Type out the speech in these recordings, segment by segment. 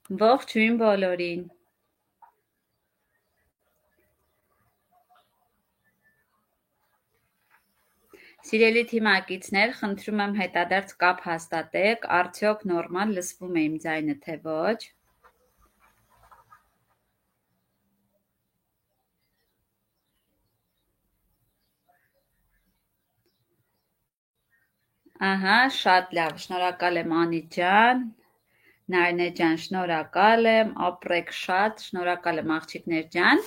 Ողջույն բոլորին։ Սիրելի թիմակիցներ, խնդրում եմ հետադարձ կապ հաստատեք, արդյոք նորմալ լսվում է իմ ձայնը, թե ոչ։ Ահա, շատ լավ, շնորհակալ եմ Անի ջան, Նարինե ջան, շնորհակալ եմ, ապրեք շատ, շնորհակալ եմ աղջիկներ ջան։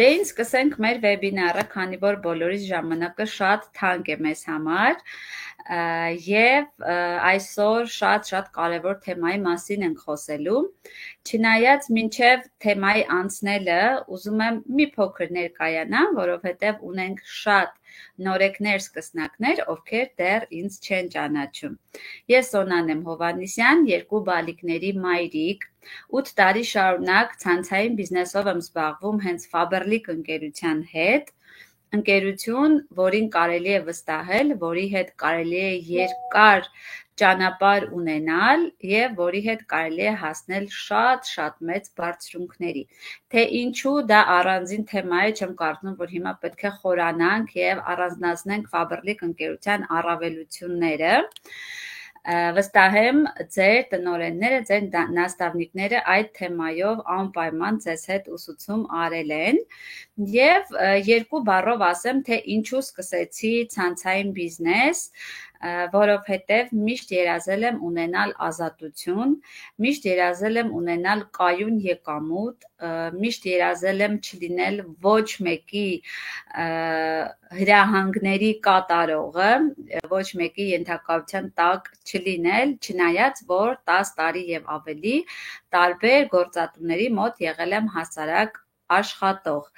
Դե ինչ սկսենք մեր վեբինարը, քանի որ բոլորիս ժամանակը շատ թանկ է մեզ համար, եւ այսօր շատ կարևոր թեմայի մասին ենք խոսելու։ Չնայած մինչև թեմայի անցնելը ուզում եմ մի փոքր ներկայանամ, որովհետև ունենք շատ նորեկներ, սկսնակներ, ովքեր դեռ ինձ չեն ճանաչում։ Ես Սոնան եմ Հովհաննիսյան, երկու բալիկների մայրիկ, 8 տարի շարունակ ցանցային բիզնեսով եմ զբաղվում հենց Faberlic ընկերության հետ, ընկերություն, որին կարելի է վստահել, որի հետ կարելի է երկար ճանապարհ ունենալ եւ որի հետ կարելի է հասնել շատ մեծ բարձրունքների։ Թե ինչու դա առանձին թեմա է, չեմ կարծում, որ հիմա պետք է խորանանք եւ առանձնացնենք Faberlic ընկերության առավելությունները։ Վստահ եմ ձեր տնօրենները, ձեր նաստավնիկները այդ թեմայով անպայման ձեզ հետ ուսուցում արել են եւ երկու բառով ասեմ, թե ինչու սկսեցի ցանցային բիզնես, որովհետև միշտ երազել եմ ունենալ ազատություն, միշտ երազել եմ ունենալ կայուն եկամուտ, միշտ երազել եմ չլինել ոչ մեկի հրահանգների կատարողը, ոչ մեկի ենթակայության տակ չլինել, չնայած որ 10 տարի եւ ավելի տարբեր գործատուների մոտ եղել եմ հասարակ աշխատող։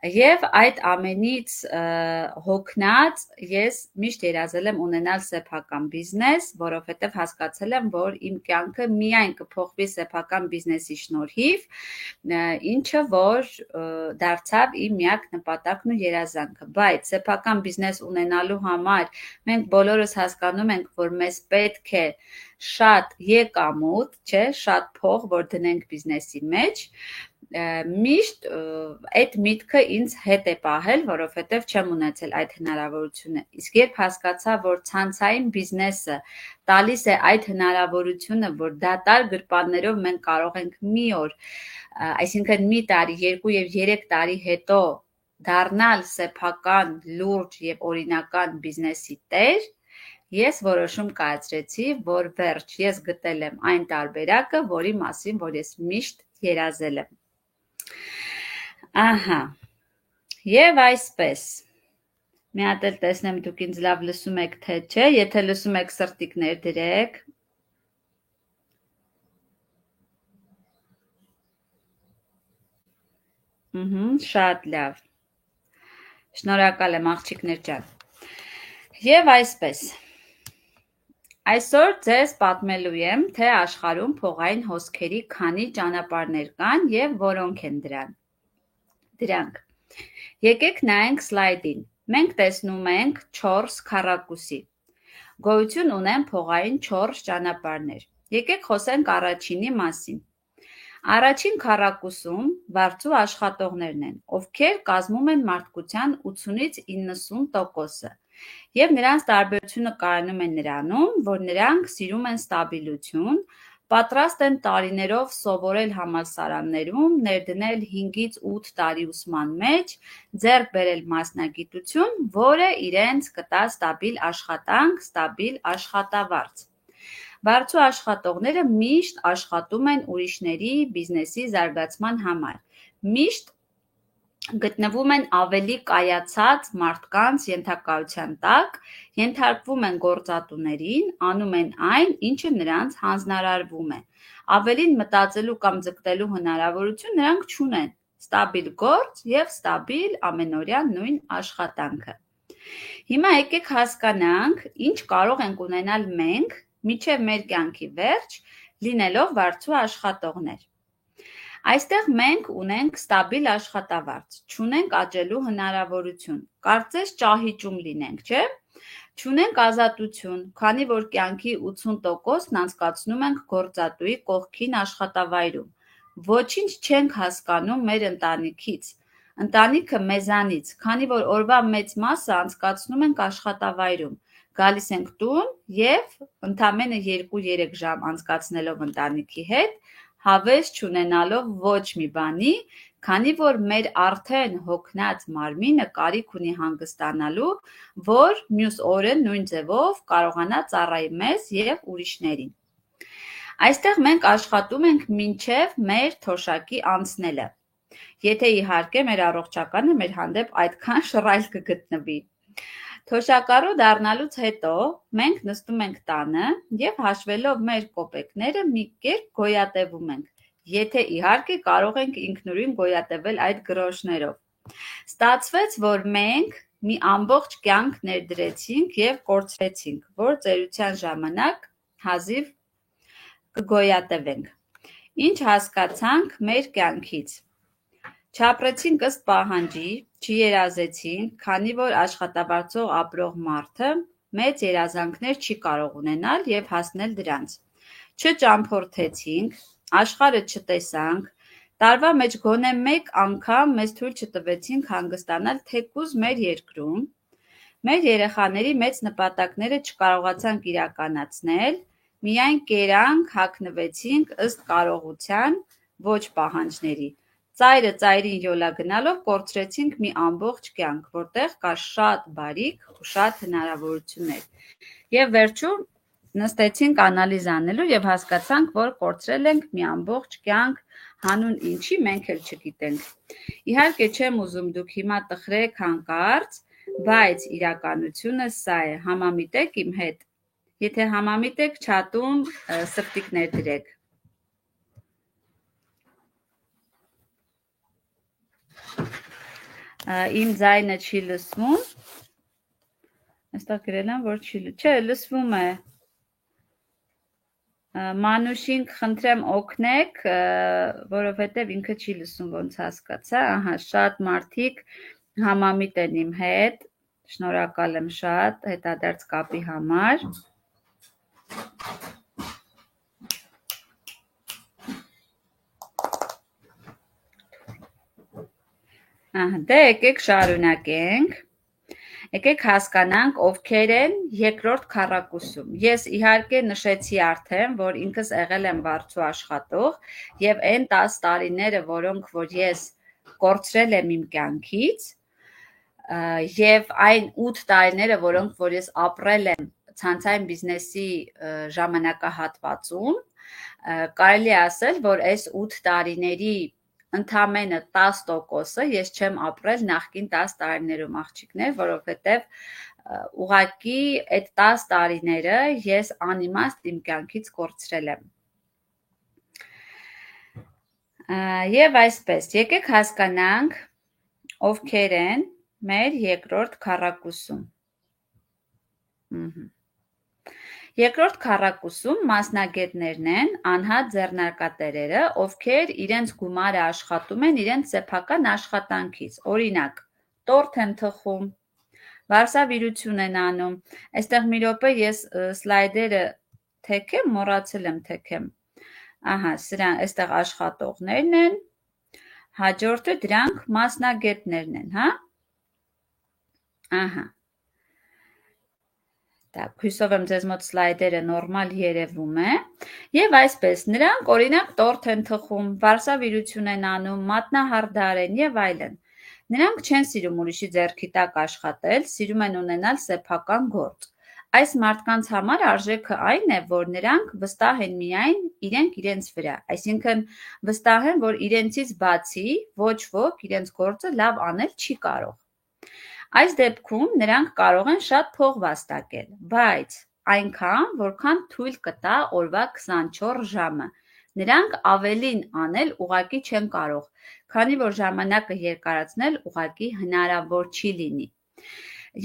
Եվ այդ ամենից հոգնած ես միշտ երազել եմ ունենալ սեփական բիզնես, որովհետև հասկացել եմ, որ իմ կյանքը միայն կփոխվի սեփական բիզնեսի շնորհիվ, ինչը որ դարձավ իմ միակ նպատակն ու երազանքը։ Բայց սեփական բիզնես ունենալու համար մենք բոլորս հասկանում ենք, որ մեզ պետք է շատ եկամուտ, չէ, շատ փող, որ դնենք բիզնեսի մեջ, միշտ այդ միտքը ինձ հետ է պահել, որովհետև չեմ ունեցել այդ հնարավորությունը։ Իսկ երբ հասկացա, որ ցանցային բիզնեսը տալիս է այդ հնարավորությունը, որ դատարկ գրպաններով մենք կարող ենք մի օր, այսինքն մի տարի, 2 եւ 3 տարի հետո դառնալ սեփական, լուրջ եւ օրինական բիզնեսի տեր, ես որոշում կայացրեցի, որ վերջ, ես գտել եմ այն տարբերակը, որի մասին, որ ես միշտ երազել եմ։ Ահա, եւ այսպես, մի հատ էլ տեսնեմ դուք ինձ լավ լսում եք, թե չէ, եթե լսում եք սրտիկներ դրեք։ Շատ լավ։ Շնորհակալ եմ աղջիկներ ջան։ Եվ այսպես, այսօր ձեզ պատմելու եմ, թե աշխարհում փողային հոսքերի քանի ճանապարհներ կան եւ որոնք են դրանք։ Եկեք նայենք սլայդին։ Մենք տեսնում ենք 4 քառակուսի։ Գոյություն ունեն փողային 4 ճանապարհներ։ Եկեք խոսենք առաջինի մասին։ Առաջին քառակուսում վարձու աշխատողներն են, ովքեր կազմում են մարդկության 80-ից 90%-ը, եւ նրանց տարբերությունը կայանում է նրանում, որ նրանք սիրում են ստաբիլություն, պատրաստ են տարիներով սովորել համալսարաններում, ներդնել 5-ից 8 տարի ուսման մեջ, ձեռք բերել մասնագիտություն, որը իրենց կտա ստաբիլ աշխատանք, ստաբիլ աշխատավարձ։ Վարձու աշխատողները միշտ աշխատում են ուրիշների բիզնեսի զարգացման համար, միշտ գտնվում են ավելի կայացած մարդկանց ենթակայության տակ, ենթարկվում են գործատուներին, անում են այն, ինչը նրանց հանձնարարվում է։ Ավելին մտածելու կամ ձգտելու հնարավորություն նրանք չունեն, ստաբիլ գործ եւ ստաբիլ ամենօրյա նույն աշխատանքը։ Հիմա եկեք հասկանանք, ինչ կարող ենք ունենալ մենք մինչև մեր կյանքի վերջ, լինելով վարձու աշխատողներ։ Այստեղ մենք ունենք ստաբիլ աշխատավարձ, չունենք աճելու հնարավորություն, կարծես ճահիճում լինենք, չէ՞։ Չունենք ազատություն, քանի որ կյանքի 80%-ն անցկացնում ենք գործատուի կողքին աշխատավայրում։ Ոչինչ չենք հասկանում մեր ընտանիքից, ընտանիքը մեզանից, քանի որ օրվա մեծ մասը անցկացնում ենք աշխատավայրում։ Գալիս ենք տուն և ընդամենը 2-3 ժամ անցկացնելով ընտանիքի հետ, հավես չունենալով ոչ մի բանի, քանի որ մեր արդեն հոգնած մարմինը կարիք ունի հանգստանալու, որ մյուս օրը նույն ձևով կարողանա ծառայի մեզ և ուրիշներին։ Այստեղ մենք աշխատում ենք մինչև մեր թոշակի անցնելը, եթե իհարկե մեր առողջականը մեր հանդեպ այդքան շռայլ կգտնվի։ Թոշակառու դառնալուց հետո մենք նստում ենք տանը և հաշվելով մեր կոպեկները մի կերպ գոյատևում ենք, եթե իհարկե կարող ենք ինքնուրույն գոյատևել այդ գրոշներով։ Ստացվեց, որ մենք մի ամբողջ կյանք ներդրեցինք և կորցրեցինք, որ ծերության ժամանակ հազիվ կգոյատևենք։ Ինչ հասկացանք մեր կյանքից։ Չապրեցինք ըստ պահանջի, չերազեցինք, քանի որ աշխատավարձով ապրող մարդը մեծ երազանքներ չի կարող ունենալ և հասնել դրանց։ Չճամփորդեցինք, աշխարհը չտեսանք, տարվա մեջ գոնե մեկ անգամ մեզ թույլ չտվեցինք հանգստանալ թեկուզ մեր երկրում, մեր երեխաների մեծ նպատակները չկարողացանք իրականացնել, միայն կերանք, հագնվեցինք ըստ կարողության, ոչ պահանջների։ Ծայրը ծայրին յոլա գնալով կորցրեցինք մի ամբողջ կյանք, որտեղ կար շատ բարիք ու շատ հնարավորություններ։ Եվ վերջում նստեցինք անալիզ անելու և հասկացանք, որ կորցրել ենք մի ամբողջ կյանք, հանուն ինչի մենք էլ չգիտենք։ Իհարկե չեմ ուզում դուք հիմա տխրեք հանկարծ, բայց իրականությունը սա է, համամիտեք իմ հետ։ Եթե համամիտեք չաթում սրտիկներ դրեք։ Իմ ձայնը չի լսվում։ Այստեղ գրել եմ, որ չի լսվում։ Չէ, լսվում է։ Մանուշին խնդրեմ օգնեք, որովհետև ինքը չի լսում, ոնց հասկացա։ Ահա, շատ մարդիկ համամիտ են իմ հետ։ Շնորհակալ եմ շատ հետադարձ կապի համար։ Դե եկեք շարունակենք, եկեք հասկանանք ովքեր են երկրորդ քառակուսում։ Ես իհարկե նշեցի արդեն, որ ինքս եղել եմ վարձու աշխատող և այն 10 տարիները, որոնք որ ես կորցրել եմ իմ կյանքից, և այն 8 տարիները, որոնք որ ես ապրել եմ ցանցային բիզնեսի ժամանակահատվածում, կարելի է ասել, որ այս 8 տարիների ընդամենը 10%-ը ես չեմ ապրել նախկին 10 տարիներում, աղջիկներ, որովհետև ուղղակի այդ 10 տարիները ես անիմաստ իմ կյանքից կորցրել եմ։ Եվ այսպես, եկեք հասկանանք, ովքեր են մեր երկրորդ քառակուսում։ Երկրորդ քառակուսում մասնագետներն են, անհատ ձեռնարկատերերը, ովքեր իրենց գումարը աշխատում են իրենց սեփական աշխատանքից, օրինակ, տորթ են թխում, վարսավիրություն են անում, այստեղ մի րոպե ես սլայդերը թեքեմ, մոռացել եմ թեքեմ, ահա, այստեղ աշխատողներն են, հաջորդը դրանք մասնագետներն են, հա, ահա, հույսով եմ ձեզ մոտ սլայդերը նորմալ երևում է, և այսպես, նրանք օրինակ տորթ են թխում, վարսավիրություն են անում, մատնահարդար են և այլն։ Նրանք չեն սիրում ուրիշի ձեռքի տակ աշխատել, սիրում են ունենալ սեփական գործ։ Այս մարդկանց համար արժեքը այն է, որ նրանք վստահ են միայն իրենք իրենց վրա, այսինքն վստահ են, որ իրենցից բացի ոչ ոք իրենց գործը լավ անել չի կարող։ Այս դեպքում նրանք կարող են շատ փող վաստակել, բայց այնքան, որքան թույլ կտա օրվա 24 ժամը, նրանք ավելին անել ուղղակի չեն կարող, քանի որ ժամանակը երկարացնել ուղղակի հնարավոր չի լինի։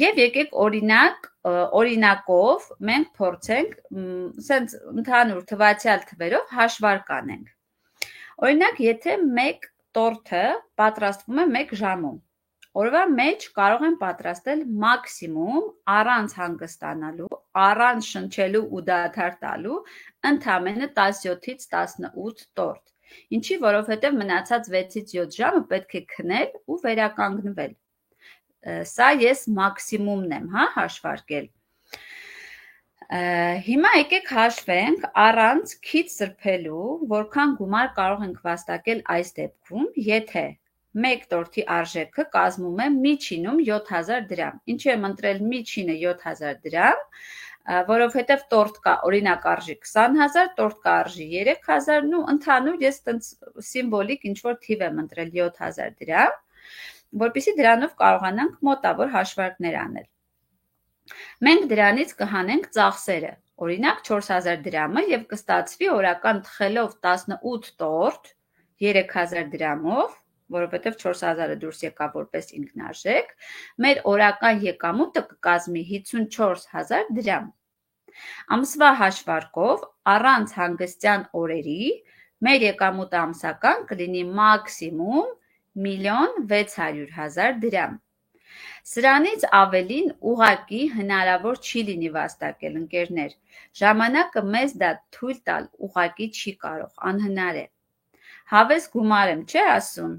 Եվ եկեք օրինակով մենք փորձենք սենց ընդհանուր թվացյալ թվերով հաշվարկ անենք։ Օրինակ, եթե մեկ տորթը պատրաստվում է 1 ժամում, Օրվա մեջ կարող են պատրաստել մաքսիմում առանց հանգստանալու, առանց շնչելու ու դադար տալու ընդամենը 17-ից 18 տորտ։ Ինչի, որովհետև մնացած 6-ից 7 ժամը պետք է քնել ու վերականգնվել։ Սա ես մաքսիմումն եմ, հաշվարկել։ Հիմա եկեք հաշվենք առանց քիչ սրբելու, որքան գումար կարող ենք վաստակել այս դեպքում, եթե մեկ տորթի արժեքը կազմում է միջինում 7000 դրամ։ Ինչի եմ ընտրել միջինը 7000 դրամ, որովհետև տորտ կա օրինակ արժի 20000, տորտ կա արժի 3000, ու ընդհանուր ես սիմվոլիկ ինչ-որ թիվ եմ ընտրել 7000 դրամ, որպեսզի դրանով կարողանանք մոտավոր հաշվարկներ անել։ Մենք դրանից կհանենք ծախսերը, օրինակ 4000 դրամը և կստացվի օրական թխելով 18 տորտ 3000 դրամով, որովհետև 4000-ը դուրս եկավ որպես ինքնարժեք, մեր օրական եկամուտը կկազմի 54000 դրամ։ Ամսվա հաշվարկով առանց հանգստյան օրերի մեր եկամուտը ամսական կլինի մաքսիմում 1.600.000 դրամ։ Սրանից ավելին ուղղակի հնարավոր չի լինի վաստակել, ընկերներ, ժամանակը մեզ դա թույլ տալ ուղղակի չի կարող, անհնար է։ Հավես գումար եմ, չէ՞ ասում։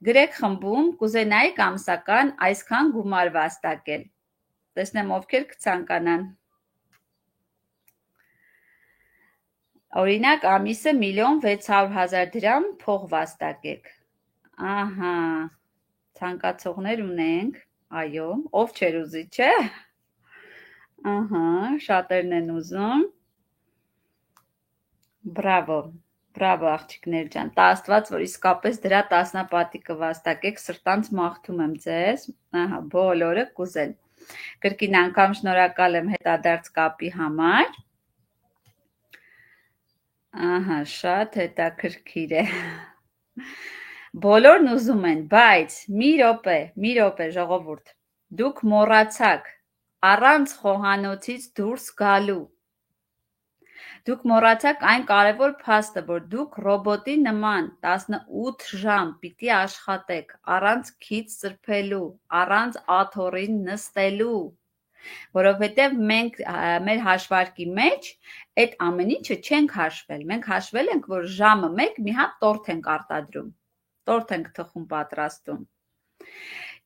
Գրեք խմբում կուզենայիք ամսական այսքան գումար վաստակել։ Տեսնեմ ովքեր կցանկանան։ Օրինակ ամիսը 1.600.000 դրամ փող վաստակեք։ Ահա, ցանկացողներ ունենք, այո, ով չեր ուզի, չէ՞։ Ահա, շատերն են ուզում։ Բրավո, բրավո աղջիկներ ջան, տա Աստված, որ իսկապես դրա տասնապատիկը վաստակեք, սրտանց մաղթում եմ ձեզ, ահա, բոլորը կուզեն։ Կրկին անգամ շնորհակալ եմ հետադարձ կապի համար։ Ահա, շատ հետաքրքիր է։ Բոլորն ուզում են, բայց մի րոպե, ժողովուրդ, դուք մոռացաք առանց խոհանոցից դուրս գալու։ Դուք մոռացաք այն կարևոր փաստը, որ դուք ռոբոտի նման 18 ժամ պիտի աշխատեք, առանց քիչ սրբելու, առանց աթոռին նստելու, որովհետև մենք մեր հաշվարկի մեջ այդ ամեն ինչը չենք հաշվել, մենք հաշվել ենք, որ ժամը մեկ մի հատ տորտ ենք արտադրում, տորտ ենք թխում պատրաստում։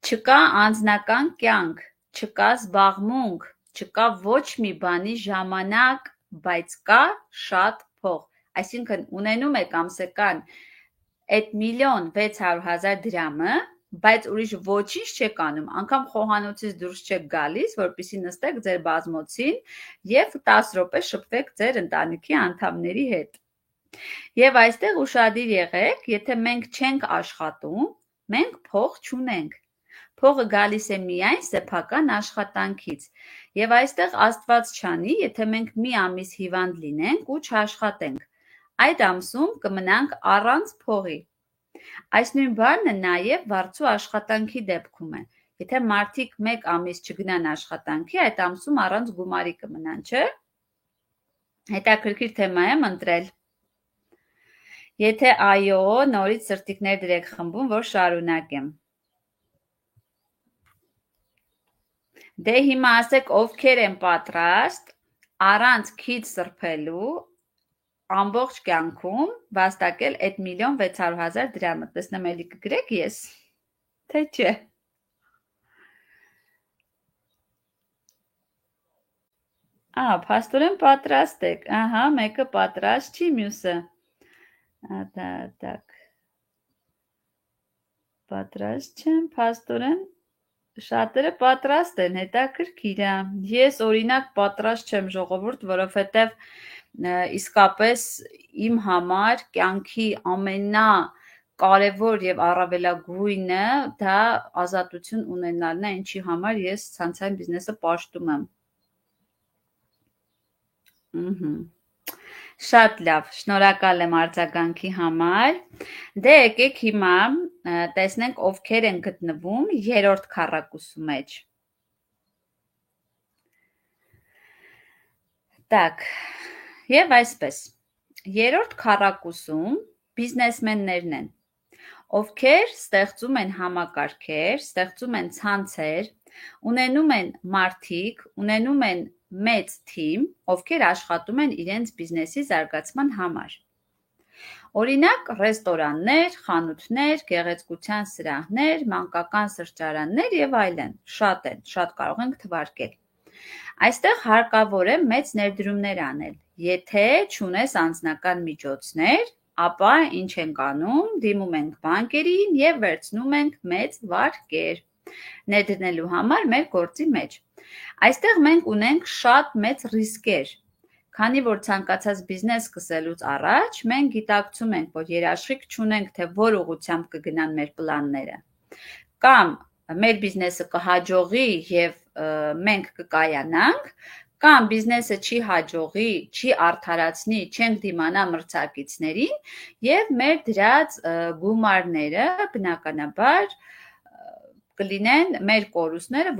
Չկա անձնական կյանք, չկա զբաղմունք, չկա ոչ մի բանի ժամանակ, բայց կա շատ փող, այսինքն ունենում եք ամսական այդ 1.600.000 դրամը, բայց ուրիշ ոչինչ չեք անում, անգամ խոհանոցից դուրս չեք գալիս, որպեսզի նստեք ձեր բազմոցին և 10 րոպե շփվեք ձեր ընտանիքի անդամների հետ։ Եվ այստեղ ուշադիր եղեք, եթե մենք չենք աշխատում, մենք փող չունենք։ Փողը գալիս է միայն սեփական աշխատանքից։ Եվ այստեղ Աստված չանի, եթե մենք մի ամիս հիվանդ լինենք ու չաշխատենք, այդ ամսում կմնանք առանց փողի։ Այս նույն բանը նաև վարձու աշխատանքի դեպքում է։ Եթե մարդիկ մեկ ամիս չգնան աշխատանքի, այդ ամսում առանց գումարի կմնան, չէ՞։ Հետաքրքիր թեմա եմ ընտրել։ Եթե այո, նորից սրտիկներ դրեք խմբում, որ շարունակեմ։ Դե հիմա ասեք, ովքեր են պատրաստ առանց քիչ սրբելու ամբողջ կյանքում վաստակել այդ 1.600.000 դրամը, տեսնեմ էլի կգրեք ես, թե չէ։ Փաստորեն պատրաստ եք, ահա, մեկը պատրաստ չի, մյուսը։ Так, պատրաստ չեմ, փաստորեն շատերը պատրաստ են, հետաքրքիր է։ Ես օրինակ պատրաստ չեմ, ժողովուրդ, որովհետև իսկապես իմ համար կյանքի ամենակարևոր և առավելագույնը դա ազատություն ունենալն է, ինչի համար ես ցանցային բիզնեսը պաշտում եմ։ Շատ լավ, շնորհակալ եմ արձագանքի համար։ Դե եկեք հիմա տեսնենք ովքեր են գտնվում երրորդ քառակուսու մեջ։ Так, եւ այսպես։ Երրորդ քառակուսում բիզնեսմեններն են, ովքեր ստեղծում են համակարգեր, ստեղծում են ցանցեր, ունենում են մարդիկ, ունենում են մեծ թիմ, ովքեր աշխատում են իրենց բիզնեսի զարգացման համար։ Օրինակ, ռեստորաններ, խանութներ, գեղեցկության սրահներ, մանկական սրճարաններ եւ այլն, շատ են, շատ կարող ենք թվարկել։ Այստեղ հարկավոր է մեծ ներդրումներ անել, եթե չունես անձնական միջոցներ, ապա ինչ ենք անում, դիմում ենք բանկերին եւ վերցնում ենք մեծ վարկեր, ներդնելու համար մեր գործի մեջ։ Այստեղ մենք ունենք շատ մեծ ռիսկեր, քանի որ ցանկացած բիզնես սկսելուց առաջ մենք գիտակցում ենք, որ երաշխիք չունենք, թե որ ուղղությամբ կգնան մեր պլանները, կամ մեր բիզնեսը կհաջողի եւ մենք կկայանանք, կամ բիզնեսը չի հաջողի, չի արդարացնի, չենք դիմանա մրցակիցներին եւ մեր դրած գումարները բնականաբար կլինեն մեր կորուստները,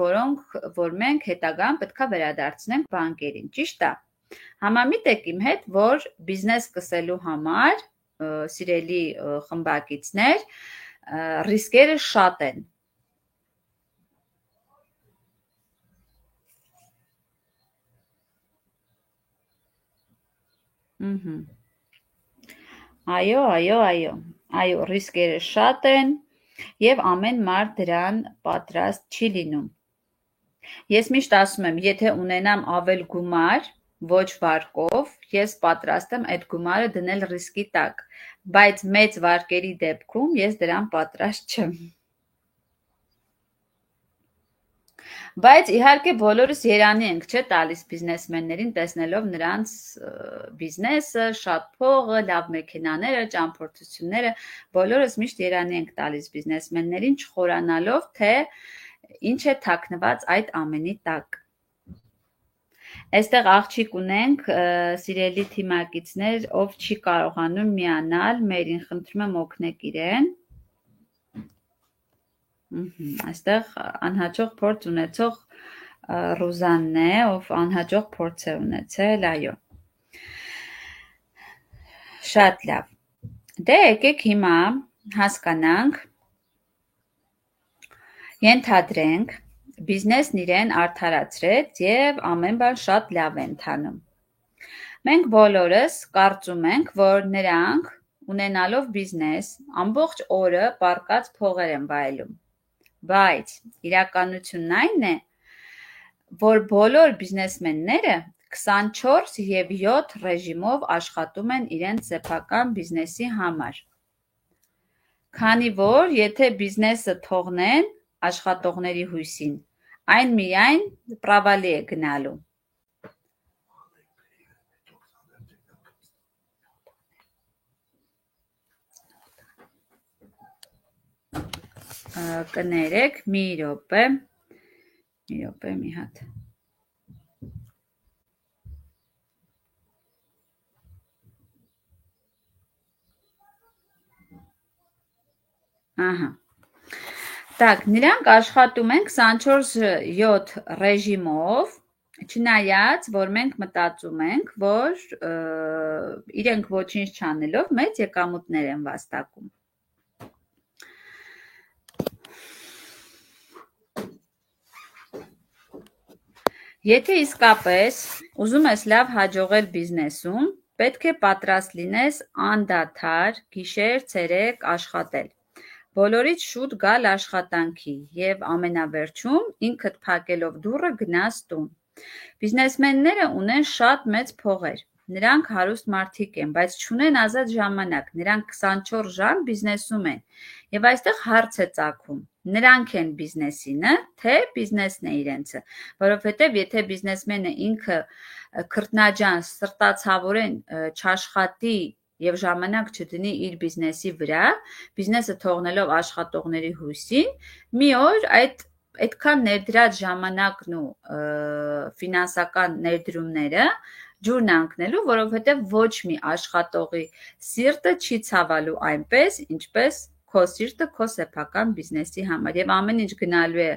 որ մենք հետագան պետքա վերադարձնենք բանկերին, ճիշտ է։ Համամիտ եք իմ հետ, որ բիզնես սկսելու համար, սիրելի խմբակիցներ, ռիսկերը շատ են։ Այո, ռիսկերը շատ են եւ ամեն մարդ դրան պատրաստ չի լինում։ Ես միշտ ասում եմ, եթե ունենամ ավել գումար, ոչ վարկով, ես պատրաստ եմ այդ գումարը դնել ռիսկի տակ, բայց մեծ վարկերի դեպքում ես դրան պատրաստ չեմ։ Բայց իհարկե բոլորս երանի ենք, չէ, տալիս բիզնեսմեններին, տեսնելով նրանց բիզնեսը, շատ փողը, լավ մեքենաները, ճամփորդությունները, բոլորս միշտ երանի ենք տալիս բիզնեսմեններին, չխորանալով, թե ինչ է թաքնված այդ ամենի տակ։ Այստեղ աղջիկ ունենք, սիրելի թիմակիցներ, ով չի կարողանում միանալ, մերին խնդրում եմ օգնեք իրեն։ Այստեղ անհաջող փորձ ունեցող Ռուզանն է, ով անհաջող փորձ է ունեցել, այո։ Շատ լավ։ Դե եկեք հիմա հասկանանք, ենթադրենք, բիզնեսն իրեն արդարացրեց եւ ամեն բան շատ լավ է ընթանում։ Մենք բոլորս կարծում ենք, որ նրանք ունենալով բիզնես ամբողջ օրը պառկած փողեր են վայելում։ Բայց իրականությունն այն է, որ բոլոր բիզնեսմենները 24 եւ 7 ռեժիմով աշխատում են իրենց սեփական բիզնեսի համար։ Քանի որ եթե բիզնեսը թողնեն աշխատողների հույսին, այն միայն պրավալի է գնալու։ Կներեք, մի րոպե, մի հատ։ Ահա։ Так, նրանք աշխատում են 24/7 ռեժիմով, չնայած, որ մենք մտածում ենք, որ իրենք ոչինչ չանելով մեծ եկամուտներ են վաստակում։ Եթե իսկապես ուզում ես լավ հաջողել բիզնեսում, պետք է պատրաստ լինես անդադար գիշեր, ցերեկ աշխատել։ Բոլորից շուտ գալ աշխատանքի եւ ամենավերջում ինքդ փակելով դուռը գնաս տուն։ Բիզնեսմենները ունեն շատ մեծ փողեր, նրանք հարուստ մարդիկ են, բայց չունեն ազատ ժամանակ, նրանք 24 ժամ բիզնեսում են եւ այստեղ հարց է ծագում, նրանք են բիզնեսինը, թե բիզնեսն է իրենցը, որովհետեւ եթե բիզնեսմենը ինքը քրտնաջան սրտացավորեն չաշխատի եւ ժամանակ չդնի իր բիզնեսի վրա, բիզնեսը թողնելով աշխատողների հույսին, մի օր այդքան ներդրած ժամանակն ու ֆինանսական ներդրումները ջուրն ընկնելու, որովհետեւ ոչ մի աշխատողի սիրտը չի ցավալու այնպես, ինչպես քո սիրտը քո սեփական բիզնեսի համար եւ ամեն ինչ գնալու է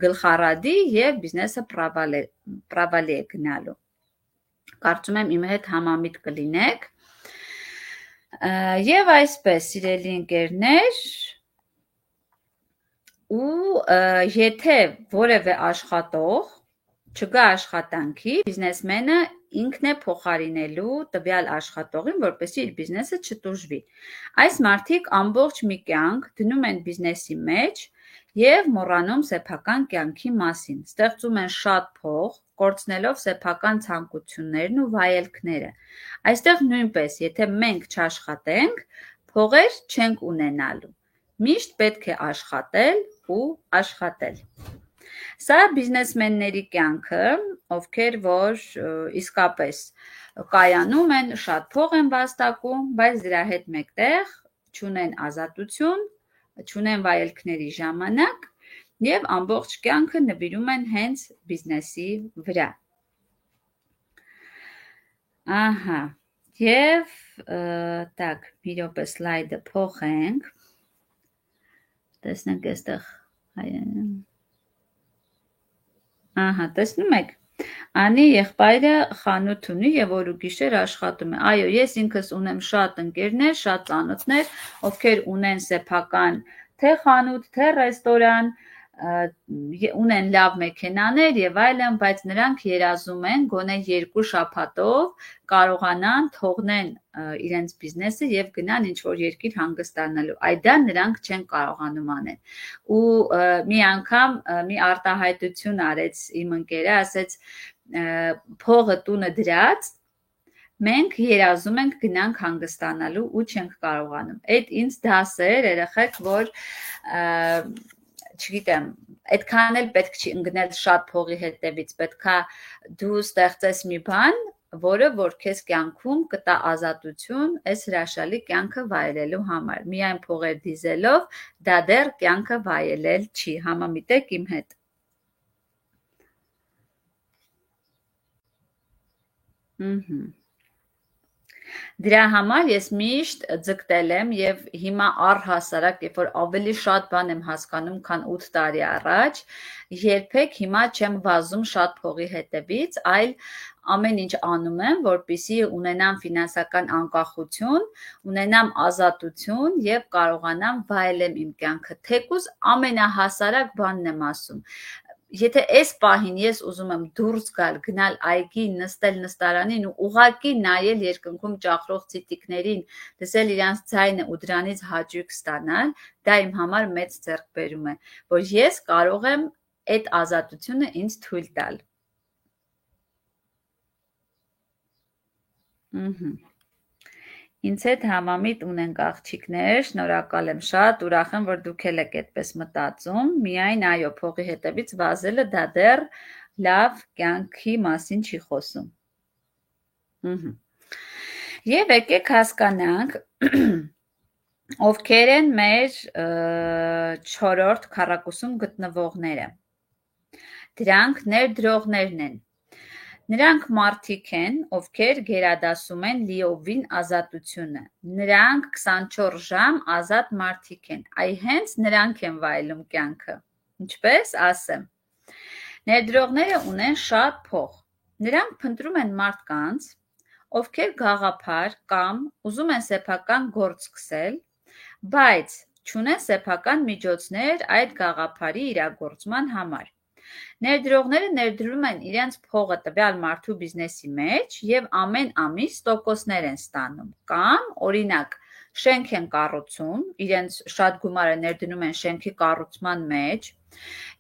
գլխառադի եւ բիզնեսը պրավալի է գնալու։ Կարծում եմ իմ հետ համամիտ կլինեք։ Եվ այսպես, սիրելի ընկերներ, ու եթե որևէ աշխատող չգա աշխատանքի, բիզնեսմենը ինքն է փոխարինելու տվյալ աշխատողին, որպեսզի իր բիզնեսը չտուժվի։ Այս մարդիկ ամբողջ մի կյանք դնում են բիզնեսի մեջ եւ մոռանում սեփական կյանքի մասին, ստեղծում են շատ փող, կորցնելով սեփական ցանկություններն ու վայելքները։ Այստեղ նույնպես, եթե մենք չաշխատենք, փողեր չենք ունենալու։ Միշտ պետք է աշխատել ու աշխատել։ Սա բիզնեսմենների կյանքը, ովքեր որ իսկապես կայանում են, շատ փող են վաստակում, բայց դրա հետ մեկտեղ չունեն ազատություն, չունեն վայելքների ժամանակ եւ ամբողջ կյանքը նվիրում են հենց բիզնեսի վրա։ Ահա, եւ так, մի րոպե սլայդը փոխենք։ Տեսնենք այստեղ Ահա, տեսնում եք, Անի եղբայրը խանութ ունի եւ օր ու գիշեր աշխատում է։ Այո, ես ինքս ունեմ շատ ընկերներ, շատ ծանոթներ, ովքեր ունեն սեփական թե խանութ, թե ռեստորան, ունեն լավ մեքենաներ եւ այլն, բայց նրանք երազում են գոնե 2 շաբաթով կարողանան թողնեն իրենց բիզնեսը եւ գնան ինչ որ երկիր հանգստանալու։ Այդ դա նրանք չեն կարողանում անել։ Ու մի անգամ մի արտահայտություն արեց իմ ընկերը, ասեց փողը տունը դրած, մենք երազում ենք գնանք հանգստանալու ու չենք կարողանում։ Այդ ինձ դաս էր, երեխեք, որ չգիտեմ, այդքան էլ պետք չի ընկնել շատ փողի հետևից, պետքա դու ստեղծես մի բան, որը որ քեզ կյանքում կտա ազատություն, այս հրաշալի կյանքը վայելելու համար։ Միայն փողեր դիզելով դա դեռ կյանքը վայելել չի, համամիտեք իմ հետ։ Դրա համար ես միշտ ձգտել եմ եւ հիմա առհասարակ, երբ որ ավելի շատ բան եմ հասկանում, քան 8 տարի առաջ, երբեք հիմա չեմ վազում շատ փողի հետևից, այլ ամեն ինչ անում եմ, որպեսզի ունենամ ֆինանսական անկախություն, ունենամ ազատություն եւ կարողանամ վայելեմ իմ կյանքը։ Թեկուզ ամենահասարակ բանն եմ ասում։ Եթե այս պահին ես ուզում եմ դուրս գալ, գնալ այգի, նստել նստարանին ու ուղղակի նայել երկնքում ճախրող ցիտիկներին, լսել իրանց ձայնը ու դրանից հաճույք ստանալ, դա իմ համար մեծ ձեռքբերում է, որ ես կարող եմ այդ ազատությունը ինձ թույլ տալ։ Ինձ հետ համամիտ ունենք աղջիկներ, շնորհակալ եմ շատ, ուրախ եմ, որ դուք էլ եք այդպես մտածում, միայն այո, փողի հետևից վազելը դա դեռ լավ կյանքի մասին չի խոսում։ Եվ եկեք հասկանանք, ովքեր են մեր 4-րդ քառակուսում գտնվողները։ Դրանք ներդրողներն են։ Նրանք մարդիկ են, ովքեր գերադասում են լիովին ազատությունը։ Նրանք 24 ժամ ազատ մարդիկ են։ Այ հենց նրանք են վայելում կյանքը։ Ինչպես ասեմ։ Ներդրողները ունեն շատ փող։ Նրանք փնտրում են մարդկանց, ովքեր գաղափար կամ ուզում են սեփական գործ սկսել, բայց չունեն սեփական միջոցներ այդ գաղափարի իրագործման համար։ Ներդրողները ներդրում են իրենց փողը տվյալ մարդու բիզնեսի մեջ եւ ամեն ամիս տոկոսներ են ստանում կամ օրինակ շենք են կառուցում, իրենց շատ գումարը ներդնում են շենքի կառուցման մեջ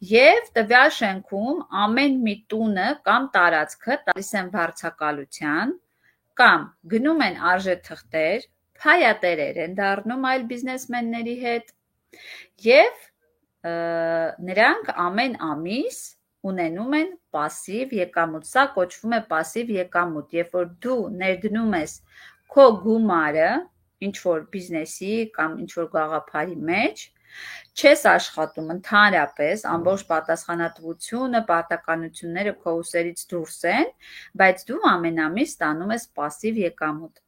եւ տվյալ շենքում ամեն մի տունը կամ տարածքը տալիս են վարձակալության կամ գնում են արժեթղթեր, փայատերեր են դառնում այլ բիզնեսմենների հետ եւ նրանք ամեն ամիս ունենում են պասիվ եկամուտ, սա կոչվում է պասիվ եկամուտ, երբ որ դու ներդնում ես քո գումարը ինչ-որ բիզնեսի կամ ինչ-որ գաղափարի մեջ, չես աշխատում ընդհանրապես, ամբողջ պատասխանատվությունը, պարտականությունները քո ուսերից դուրս են, բայց դու ամեն ամիս ստանում ես պասիվ եկամուտ։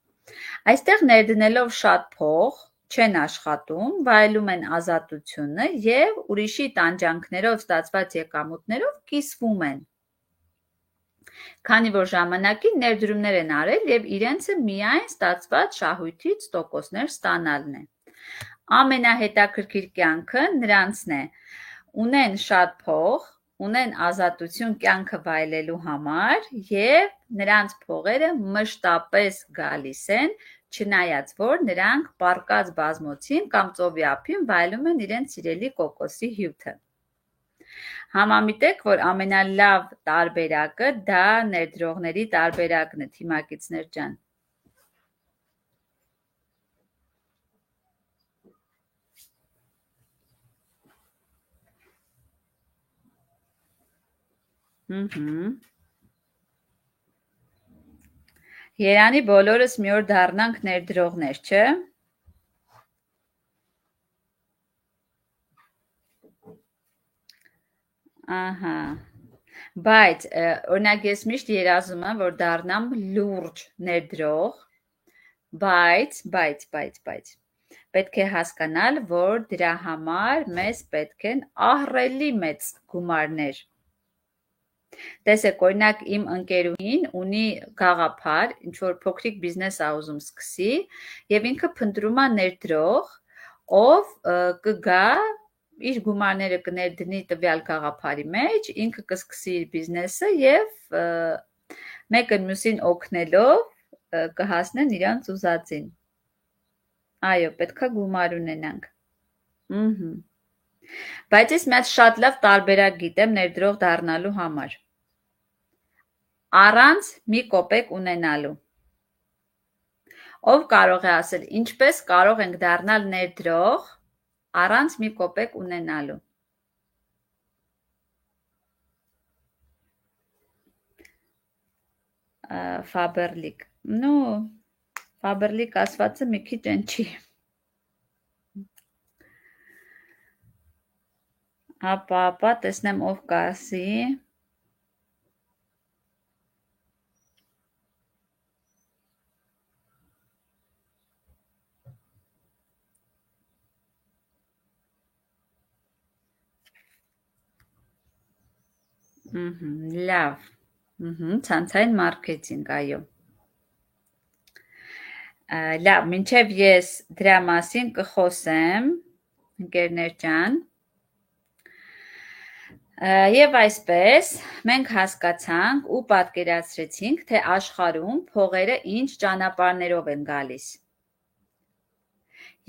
Այստեղ ներդնելով շատ փող, չեն աշխատում, վայելում են ազատությունը եւ ուրիշի տանջանքներով ստացված եկամուտներով կիսվում են։ Քանի որ ժամանակին ներդրումներ են արել եւ իրենցը միայն ստացված շահույթից տոկոսներ ստանալն է։ Ամենահետաքրքիր կյանքը նրանցն է, ունեն շատ փող, ունեն ազատություն կյանքը վայելելու համար եւ նրանց փողերը մշտապես գալիս են, չնայած որ նրանք պարկած բազմոցին կամ ծովի ափին վայելում են իրենց սիրելի կոկոսի հյութը։ Համամիտեք, որ ամենալավ տարբերակը դա ներդրողների տարբերակն է, թիմակիցներ ջան։ Երանի բոլորս մի օր դառնանք ներդրողներ, չէ՞։ Ահա։ Բայց օրինակ ես միշտ երազում եմ, որ դառնամ լուրջ ներդրող, բայց պետք է հասկանալ, որ դրա համար մեզ պետք են ահռելի մեծ գումարներ։ Տեսեք, օրինակ իմ ընկերուհին ունի գաղափար, ինչ-որ փոքրիկ բիզնես ա ուզում սկսի, եւ ինքը փնտրում ա ներդրող, ով կգա, իր գումարները կներդնի տվյալ գաղափարի մեջ, ինքը կսկսի իր բիզնեսը եւ մեկը մյուսին օգնելով կհասնեն իրանց ուզածին։ Այո, պետքա գումար ունենանք։ Բայց ես մի հատ շատ լավ տարբերակ գիտեմ ներդրող դառնալու համար։ Առանց մի կոպեկ ունենալու։ Ով կարող է ասել, ինչպես կարող ենք դառնալ ներդրող առանց մի կոպեկ ունենալու։ Ֆաբերլիկ։ Ну, Ֆաբերլիկ ասվածը մի քիչ են չի։ Ապա, տեսնեմ ով կասի։ Լավ, ցանցային մարքեթինգ, այո։ Լավ, մինչև ես դրա մասին կխոսեմ, ընկերներ ջան, եւ այսպես մենք հասկացանք ու պատկերացրեցինք, թե աշխարհում փողերը ինչ ճանապարհներով են գալիս։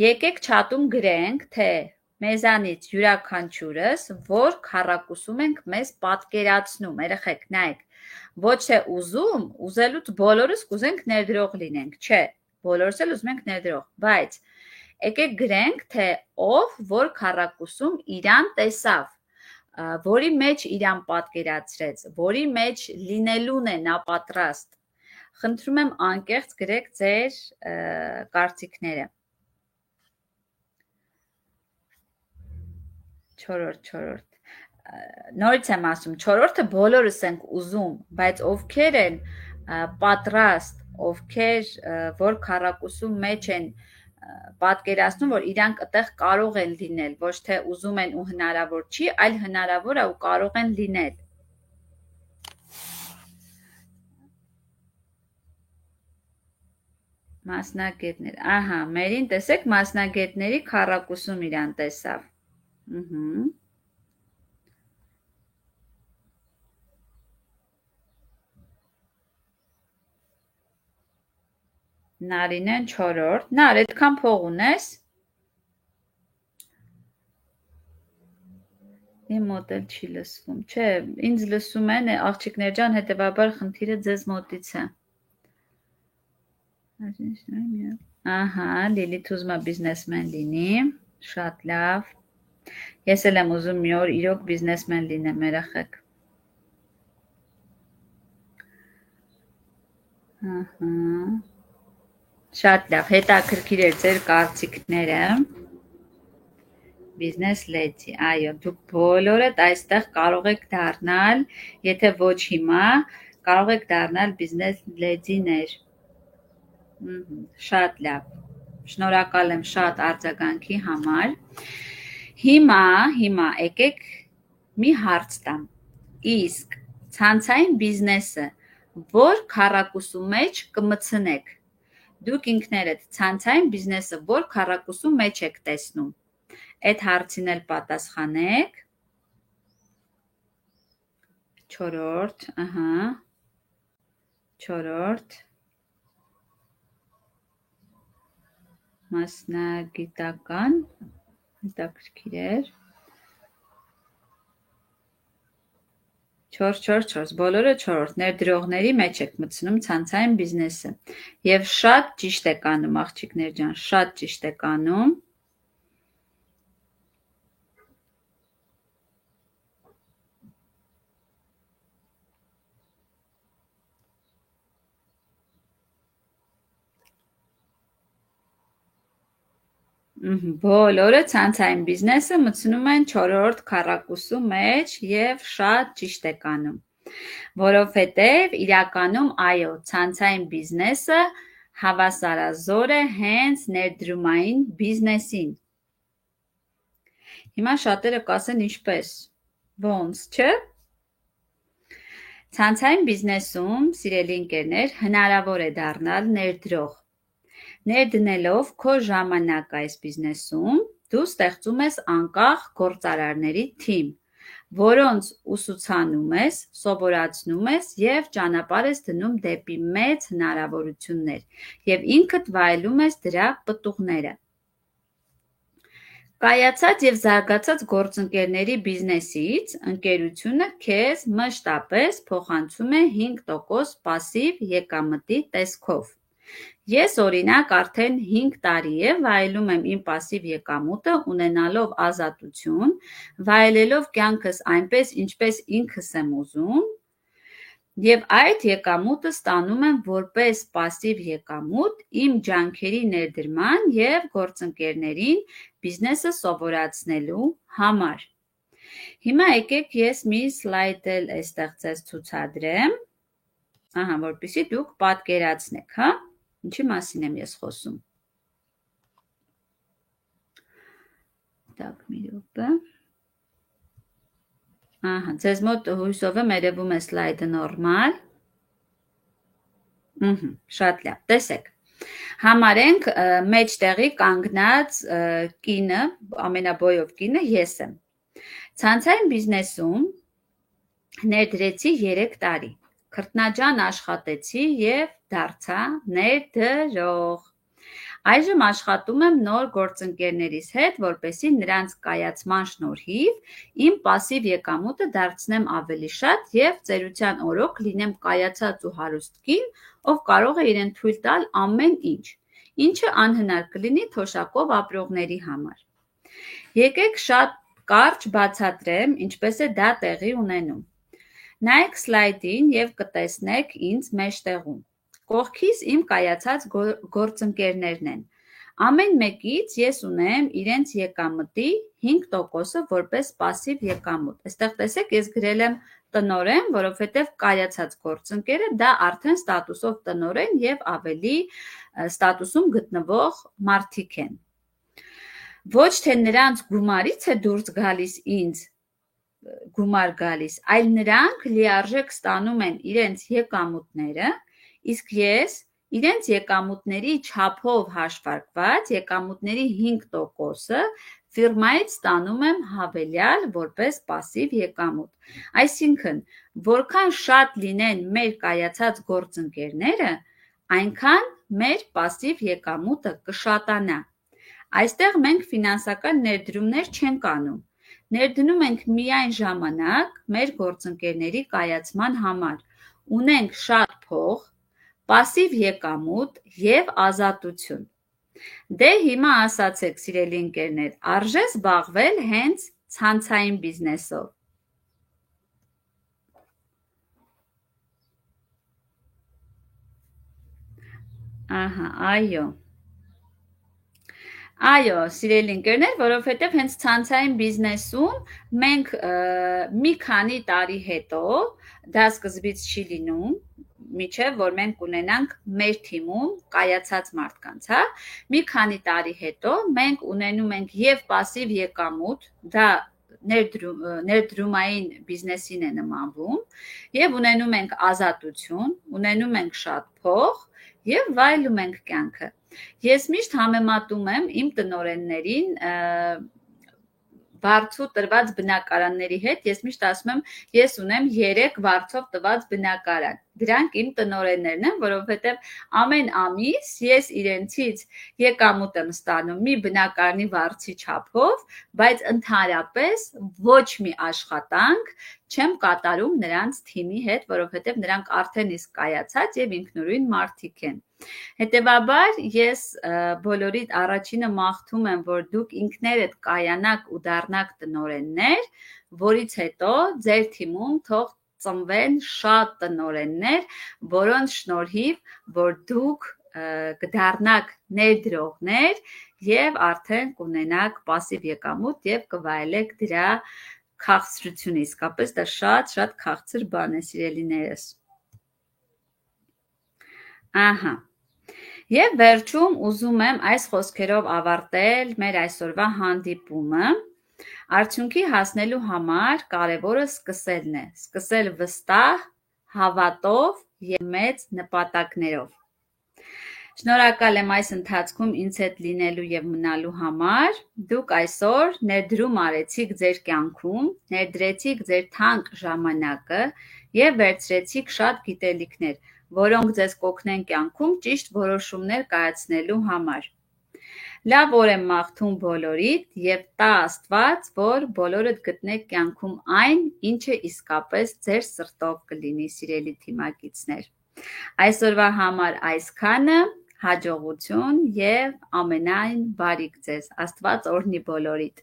Եկեք չաթում գրենք, թե մեզանից յուրաքանչյուրս որ քառակուսում ենք մեզ պատկերացնում, երեխեք, նայեք, ոչ թե ուզում, ուզելուց բոլորս կուզենք ներդրող լինենք, չէ, բոլորս էլ ուզում ենք ներդրող, բայց եկեք գրենք, թե ով որ քառակուսում իրան տեսավ, որի մեջ իրան պատկերացրեց, որի մեջ լինելուն է նա պատրաստ։ Խնդրում եմ անկեղծ գրեք ձեր կարծիքները։ Չորրորդ։ Նորից եմ ասում, չորրորդը բոլորս ենք ուզում, բայց ովքեր են պատրաստ, ովքեր որ քառակուսում մեջ են պատկերացնում, որ իրանք այդտեղ կարող են լինել, ոչ թե ուզում են ու հնարավոր չի, այլ հնարավոր է ու կարող են լինել։ Մասնագետներ, ահա, մերին տեսեք մասնագետների քառակուսում իրան տեսավ։ Նարինեն չորրորդ, նար, այդքան փող ունես։ Իմ մոտ էլ չի լսվում, չէ, ինձ լսում են, աղջիկներ ջան, հետևաբար խնդիրը ձեզ մոտից է։ Ահա, Լիլիթ ուզում է բիզնեսմեն լինի, շատ լավ։ Ես էլ եմ ուզում մի օր իրոք բիզնեսմեն լինեմ, երեխեք։ Ահա։ Շատ լավ, հետաքրքիր էր ձեր կարծիքները։ Բիզնես լեդի, այո, դուք բոլորդ այստեղ կարող եք դառնալ, եթե ոչ հիմա, կարող եք դառնալ բիզնես լեդիներ։ Շատ լավ, շնորհակալ եմ շատ արձագանքի համար։ Հիմա եկեք մի հարց տամ, իսկ ցանցային բիզնեսը, որ քառակուսու մեջ կմցնեք։ Դուք ինքներդ ցանցային բիզնեսը որ քառակուսու մեջ եք տեսնում։ Այդ հարցին էլ պատասխանեք։ 4-րդ, Չորրորդ մասնագիտական հետաքրքիր էր 4 բոլորը 4 ներդրողների մեջ եք մտցնում ցանցային բիզնեսը եւ շատ ճիշտ եք անում աղջիկներ ջան, շատ ճիշտ եք անում Բոլորը ցանցային բիզնեսը մտցնում են 4-րդ քառակուսու մեջ եւ շատ ճիշտ եք անում, որովհետեւ իրականում այո, ցանցային բիզնեսը հավասարազոր է հենց ներդրումային բիզնեսին։ Հիմա շատերը կասեն ինչպես, ոնց, չէ՞։ Ցանցային բիզնեսում, սիրելի ընկերներ, հնարավոր է դառնալ ներդրող։ Ներդնելով քո ժամանակ այս բիզնեսում, դու ստեղծում ես անկախ գործարարների թիմ, որոնց ուսուցանում ես, սովորացնում ես եւ ճանապարհ ես դնում դեպի մեծ հնարավորություններ եւ ինքդ վայելում ես դրա պտուղները։ Կայացած եւ զարգացած գործընկերների բիզնեսից ընկերությունը քեզ մշտապես փոխանցում է 5% պասիվ եկամտի տեսքով։ Ես օրինակ արդեն 5 տարի է վայելում եմ իմ պասիվ եկամուտը ունենալով ազատություն, վայելելով կյանքս այնպես, ինչպես ինքս եմ ուզում, եւ այդ եկամուտը ստանում եմ որպես պասիվ եկամուտ իմ ջանքերի ներդրման եւ գործընկերներին բիզնեսը սովորացնելու համար։ Հիմա եկեք ես մի սլայդ էլ այստեղ ձեզ ցուցադրեմ, որպեսզի դուք պատկերացնեք, հա։ Ինչի մասին եմ ես խոսում։ Так, մի րոպե։ Ձեզ մոտ հույսով եմ երևում է սլայդը նորմալ։ Շատ լավ, տեսեք։ Համարենք մեջտեղի կանգնած կինը, ամենաբոյով կինը ես եմ։ Ցանցային բիզնեսում ներդրեցի 3 տարի։ Քրտնաջան աշխատեցի եւ դարձա ներդրող։ Այժմ աշխատում եմ նոր գործընկերներիս հետ, որպեսզի նրանց կայացման շնորհիվ իմ պասիվ եկամուտը դարձնեմ ավելի շատ եւ ծերության օրոք լինեմ կայացած ու հարուստ կին, ով կարող է իրեն թույլ տալ ամեն ինչ, ինչը անհնար կլինի թոշակով ապրողների համար։ Եկեք շատ կարճ բացատրեմ, ինչպես է դա տեղի ունենում։ Նայեք սլայդին եւ կտեսնեք ինձ մեջտեղում։ Կողքից իմ կայացած գործընկերներն են։ Ամեն մեկից ես ունեմ իրենց եկամտի 5%-ը որպես պասիվ եկամուտ։ Այստեղ տեսեք, ես գրել եմ տնօրեն, որովհետև կայացած գործընկերը դա արդեն ստատուսով տնօրեն եւ ավելի ստատուսում գտնվող մարդիկ են։ Ոչ թե նրանց գումարից է դուրս գալիս ինձ գումար գալիս, այլ նրանք լիարժեք ստանում են իրենց եկամուտները, իսկ ես իրենց եկամուտների չափով հաշվարկված եկամուտների 5%-ը ֆիրմայից ստանում եմ հավելյալ որպես պասիվ եկամուտ։ Այսինքն, որքան շատ լինեն մեր կայացած գործընկերները, այնքան մեր պասիվ եկամուտը կշատանա։ Այստեղ մենք ֆինանսական ներդրումներ չենք անում։ Ներդնում ենք միայն ժամանակ մեր գործընկերների կայացման համար։ Ունենք շատ փող, պասիվ եկամուտ եւ ազատություն։ Դե հիմա ասացեք, սիրելի ընկերներ, արժե զբաղվել հենց ցանցային բիզնեսով։ Այո։ Այո, սիրելի ընկերներ, որովհետև հենց ցանցային բիզնեսում մենք մի քանի տարի հետո, դա սկզբից չի լինում, միջև որ մենք ունենանք մեր թիմում կայացած մարդկանց, հա, մի քանի տարի հետո մենք ունենում ենք եւ պասիվ եկամուտ, դա ներդրումային բիզնեսին է նմանվում եւ ունենում ենք ազատություն, ունենում ենք շատ փող եւ վայելում ենք կյանքը։ Ես միշտ համեմատում եմ իմ տնօրեններին վարձու տրված բնակարանների հետ, ես միշտ ասում եմ, ես ունեմ 3 վարձով տված բնակարան։ Դրանք իմ տնօրեններն են, որովհետև ամեն ամիս ես իրենցից եկամուտ եմ ստանում մի բնակարանի վարձի չափով, բայց ընդհանրապես ոչ մի աշխատանք չեմ կատարում նրանց թիմի հետ, որովհետև նրանք արդեն իսկ կայացած եւ ինքնուրույն մարդիկ են։ Հետևաբար ես բոլորիդ առաջինը մաղթում եմ, որ դուք ինքներդ կայանաք ու դառնաք տնօրեններ, որից հետո ձեր թիմում թող ծնվեն շատ տնօրեններ, որոնց շնորհիվ որ դուք կդառնաք ներդրողներ եւ արդեն կունենաք пассив եկամուտ եւ կվայելեք դրա քաղցրությունը, իսկապես դա շատ քաղցր բան է, սիրելիներս։ Ահա։ Եվ վերջում ուզում եմ այս խոսքերով ավարտել մեր այսօրվա հանդիպումը։ Արդյունքի հասնելու համար կարևորը սկսելն է, սկսել վստահ, հավատով եւ մեծ նպատակներով։ Շնորհակալ եմ այս ընթացքում ինձ հետ լինելու եւ մնալու համար։ Դուք այսօր ներդրում արեցիք ձեր կյանքում, ներդրեցիք ձեր թանկ ժամանակը եւ վերցրեցիք շատ գիտելիքներ, որոնք ձեզ կօգնեն կյանքում ճիշտ որոշումներ կայացնելու համար։ Լավ օր եմ մաղթում բոլորիդ եւ տա Աստված, որ բոլորդ գտնեք կյանքում այն, ինչը իսկապես ձեր սրտով կլինի, սիրելի թիմակիցներ։ Այսօրվա համար այսքանը, հաջողություն եւ ամենայն բարիք ձեզ։ Աստված օրհնի բոլորիդ։